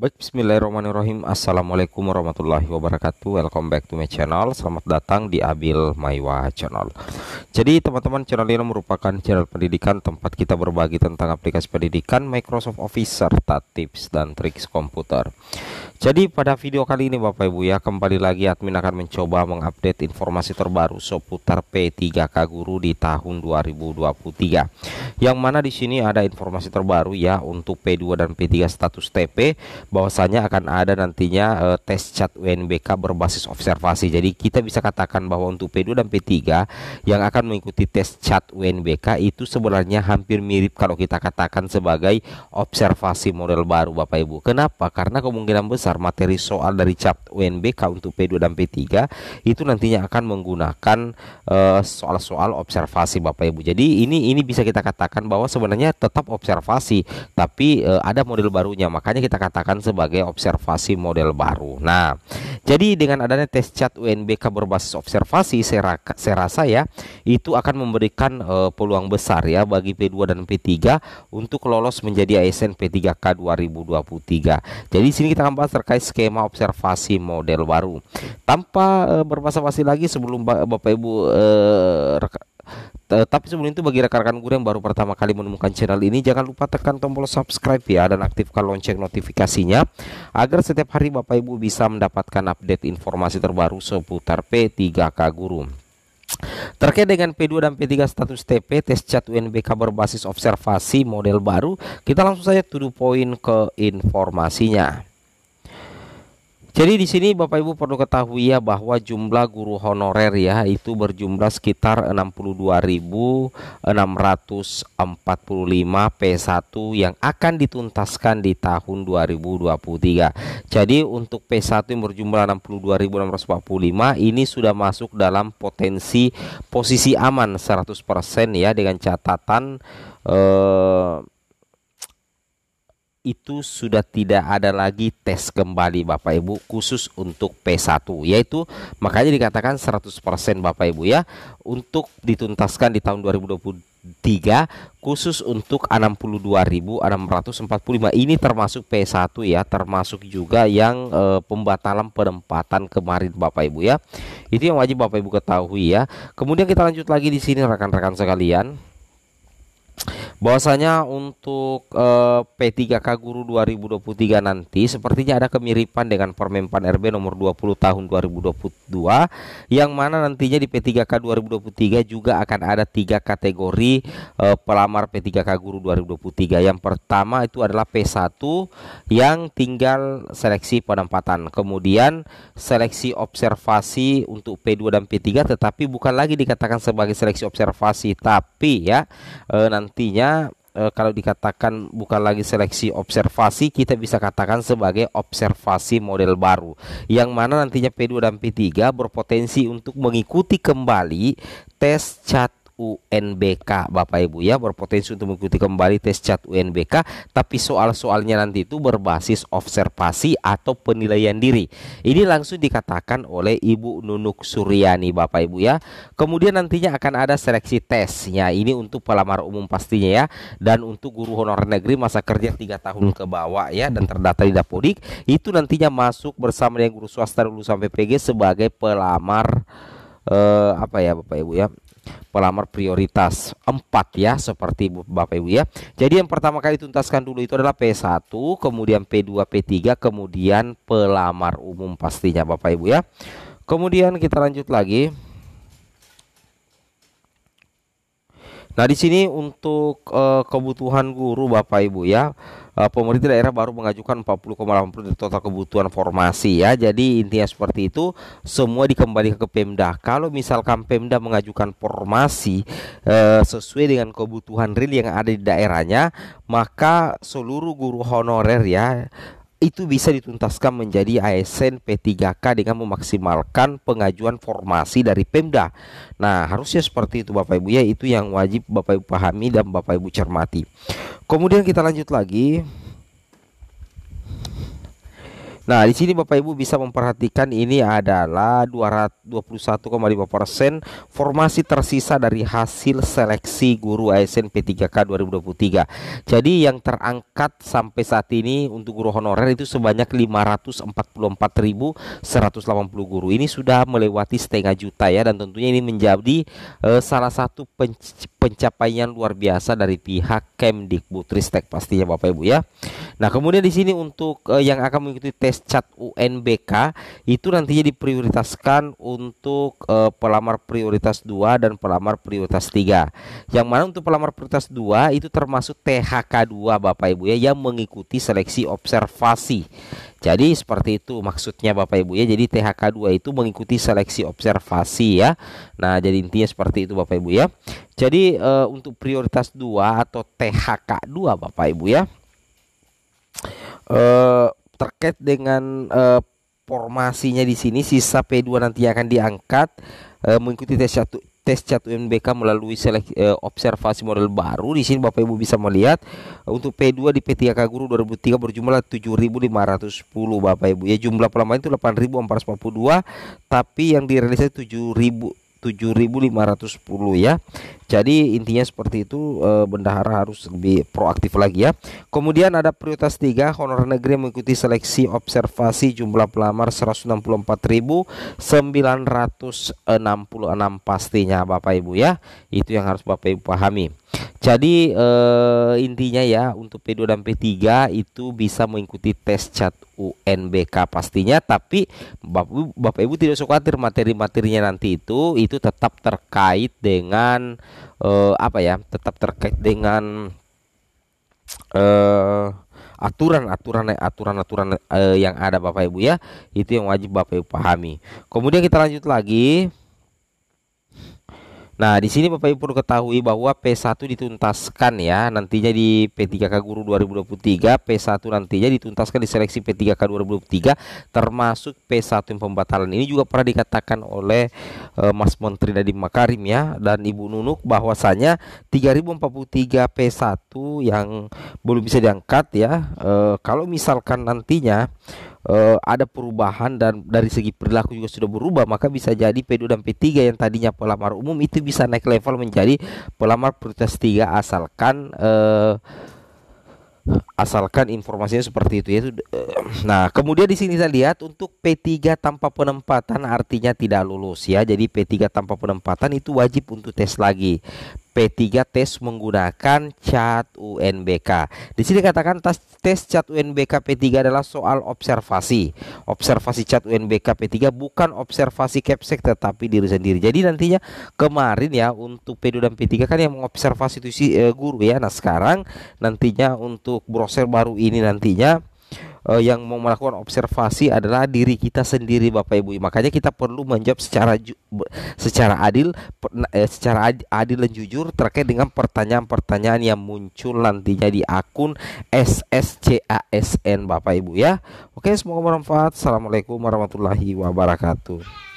Baik, bismillahirrahmanirrahim. Assalamualaikum warahmatullahi wabarakatuh. Welcome back to my channel. Selamat datang di Abil Maiwa Channel. Jadi teman-teman, channel ini merupakan channel pendidikan tempat kita berbagi tentang aplikasi pendidikan, Microsoft Office, serta tips dan triks komputer. Jadi pada video kali ini Bapak Ibu ya, kembali lagi admin akan mencoba mengupdate informasi terbaru seputar P3K Guru di tahun 2023. Yang mana di sini ada informasi terbaru ya untuk P2 dan P3 status TP, bahwasanya akan ada nantinya tes CAT UNBK berbasis observasi. Jadi kita bisa katakan bahwa untuk P2 dan P3 yang akan mengikuti tes CAT UNBK itu sebenarnya hampir mirip kalau kita katakan sebagai observasi model baru Bapak Ibu. Kenapa? Karena kemungkinan besar materi soal dari CAT UNBK untuk P2 dan P3 itu nantinya akan menggunakan soal-soal observasi Bapak Ibu. Jadi ini bisa kita katakan bahwa sebenarnya tetap observasi, tapi ada model barunya, makanya kita katakan sebagai observasi model baru. Nah, jadi dengan adanya tes CAT UNBK berbasis observasi, saya rasa ya itu akan memberikan peluang besar ya bagi P2 dan P3 untuk lolos menjadi ASN P3K 2023. Jadi sini kita akan bahas terkait skema observasi model baru. Tanpa berbasa-basi lagi, sebelum Bapak Ibu tapi sebelum itu, bagi rekan-rekan guru yang baru pertama kali menemukan channel ini, jangan lupa tekan tombol subscribe ya, dan aktifkan lonceng notifikasinya agar setiap hari Bapak Ibu bisa mendapatkan update informasi terbaru seputar P3K Guru. Terkait dengan P2 dan P3 status TP tes CAT UNBK berbasis observasi model baru, kita langsung saja to the point ke informasinya. Jadi di sini Bapak Ibu perlu ketahui ya bahwa jumlah guru honorer ya itu berjumlah sekitar 62.645 P1 yang akan dituntaskan di tahun 2023. Jadi untuk P1 yang berjumlah 62.645 ini sudah masuk dalam potensi posisi aman 100% ya, dengan catatan itu sudah tidak ada lagi tes kembali Bapak Ibu khusus untuk P1, yaitu makanya dikatakan 100% Bapak Ibu ya untuk dituntaskan di tahun 2023 khusus untuk 62.645 ini termasuk P1 ya, termasuk juga yang pembatalan penempatan kemarin Bapak Ibu ya. Itu yang wajib Bapak Ibu ketahui ya. Kemudian kita lanjut lagi di sini rekan-rekan sekalian, bahwasanya untuk P3K Guru 2023 nanti sepertinya ada kemiripan dengan Permenpan RB nomor 20 tahun 2022, yang mana nantinya di P3K 2023 juga akan ada 3 kategori pelamar P3K Guru 2023. Yang pertama itu adalah P1 yang tinggal seleksi penempatan, kemudian seleksi observasi untuk P2 dan P3, tetapi bukan lagi dikatakan sebagai seleksi observasi, tapi ya nantinya kalau dikatakan bukan lagi seleksi observasi, kita bisa katakan sebagai observasi model baru, yang mana nantinya P2 dan P3 berpotensi untuk mengikuti kembali tes CAT UNBK Bapak Ibu ya, berpotensi untuk mengikuti kembali tes CAT UNBK, tapi soal-soalnya nanti itu berbasis observasi atau penilaian diri. Ini langsung dikatakan oleh Ibu Nunuk Suryani Bapak Ibu ya. Kemudian nantinya akan ada seleksi tesnya, ini untuk pelamar umum pastinya ya, dan untuk guru honorer negeri masa kerja 3 tahun ke bawah ya dan terdaftar di Dapodik, itu nantinya masuk bersama dengan guru swasta lulusan PPG sebagai pelamar apa ya Bapak Ibu ya, pelamar prioritas 4 ya, seperti Bapak Ibu ya. Jadi yang pertama kali tuntaskan dulu itu adalah P1, kemudian P2, P3, kemudian pelamar umum pastinya Bapak Ibu ya. Kemudian kita lanjut lagi. Nah, di sini untuk kebutuhan guru Bapak Ibu ya, pemerintah daerah baru mengajukan 40,80 dari total kebutuhan formasi ya. Jadi intinya seperti itu, semua dikembalikan ke Pemda. Kalau misalkan Pemda mengajukan formasi sesuai dengan kebutuhan real yang ada di daerahnya, maka seluruh guru honorer ya itu bisa dituntaskan menjadi ASN P3K dengan memaksimalkan pengajuan formasi dari Pemda. Nah, harusnya seperti itu Bapak Ibu ya, itu yang wajib Bapak Ibu pahami dan Bapak Ibu cermati. Kemudian kita lanjut lagi. Nah, di sini Bapak Ibu bisa memperhatikan ini adalah 221,5% formasi tersisa dari hasil seleksi guru ASN P3K 2023. Jadi yang terangkat sampai saat ini untuk guru honorer itu sebanyak 544.180 guru. Ini sudah melewati setengah juta ya, dan tentunya ini menjadi salah satu pencapaian luar biasa dari pihak Kemdikbudristek pastinya Bapak Ibu ya. Nah, kemudian di sini untuk yang akan mengikuti tes CAT UNBK itu nantinya diprioritaskan untuk pelamar prioritas 2 dan pelamar prioritas 3. Yang mana untuk pelamar prioritas 2 itu termasuk THK 2 Bapak Ibu ya, yang mengikuti seleksi observasi. Jadi seperti itu maksudnya Bapak Ibu ya. Jadi THK 2 itu mengikuti seleksi observasi ya. Nah, jadi intinya seperti itu Bapak Ibu ya. Jadi untuk prioritas 2 atau THK 2 Bapak Ibu ya, terkait dengan formasinya di sini sisa P2 nanti akan diangkat mengikuti tes CAT UNBK melalui observasi model baru. Di sini Bapak Ibu bisa melihat untuk P2 di P3K Guru 2003 berjumlah 7.510 Bapak Ibu ya. Jumlah pelamar itu 8.442, tapi yang direalisasi 7.510 ya. Jadi intinya seperti itu, bendahara harus lebih proaktif lagi ya. Kemudian ada prioritas 3 honorer negeri yang mengikuti seleksi observasi, jumlah pelamar 164.966 pastinya Bapak Ibu ya. Itu yang harus Bapak Ibu pahami. Jadi intinya ya untuk P2 dan P3 itu bisa mengikuti tes CAT UNBK pastinya, tapi Bapak Ibu tidak usah khawatir, materi-materinya nanti itu tetap terkait dengan tetap terkait dengan aturan yang ada Bapak Ibu ya. Itu yang wajib Bapak Ibu pahami. Kemudian kita lanjut lagi. Nah, di sini Bapak Ibu perlu ketahui bahwa P1 dituntaskan ya nantinya di P3K Guru 2023. P1 nantinya dituntaskan di seleksi P3K 2023 termasuk P1 yang pembatalan. Ini juga pernah dikatakan oleh Mas Menteri Nadiem Makarim ya dan Ibu Nunuk bahwasanya 3043 P1 yang belum bisa diangkat ya. Kalau misalkan nantinya ada perubahan dan dari segi perilaku juga sudah berubah, maka bisa jadi P2 dan P3 yang tadinya pelamar umum itu bisa naik level menjadi pelamar prioritas 3 asalkan informasinya seperti itu ya. Nah, kemudian di sini kita lihat untuk P3 tanpa penempatan artinya tidak lulus ya. Jadi P3 tanpa penempatan itu wajib untuk tes lagi. P3 tes menggunakan CAT UNBK. Di sini katakan tes CAT UNBK P3 adalah soal observasi. Observasi CAT UNBK P3 bukan observasi Kepsek tetapi diri sendiri. Jadi nantinya kemarin ya untuk P2 dan P3 kan yang mengobservasi itu si guru ya. Nah, sekarang nantinya untuk brosur baru ini nantinya yang mau melakukan observasi adalah diri kita sendiri Bapak Ibu. Makanya kita perlu menjawab secara adil dan jujur terkait dengan pertanyaan-pertanyaan yang muncul nantinya di akun SSCASN Bapak Ibu ya. Oke, semoga bermanfaat. Assalamualaikum warahmatullahi wabarakatuh.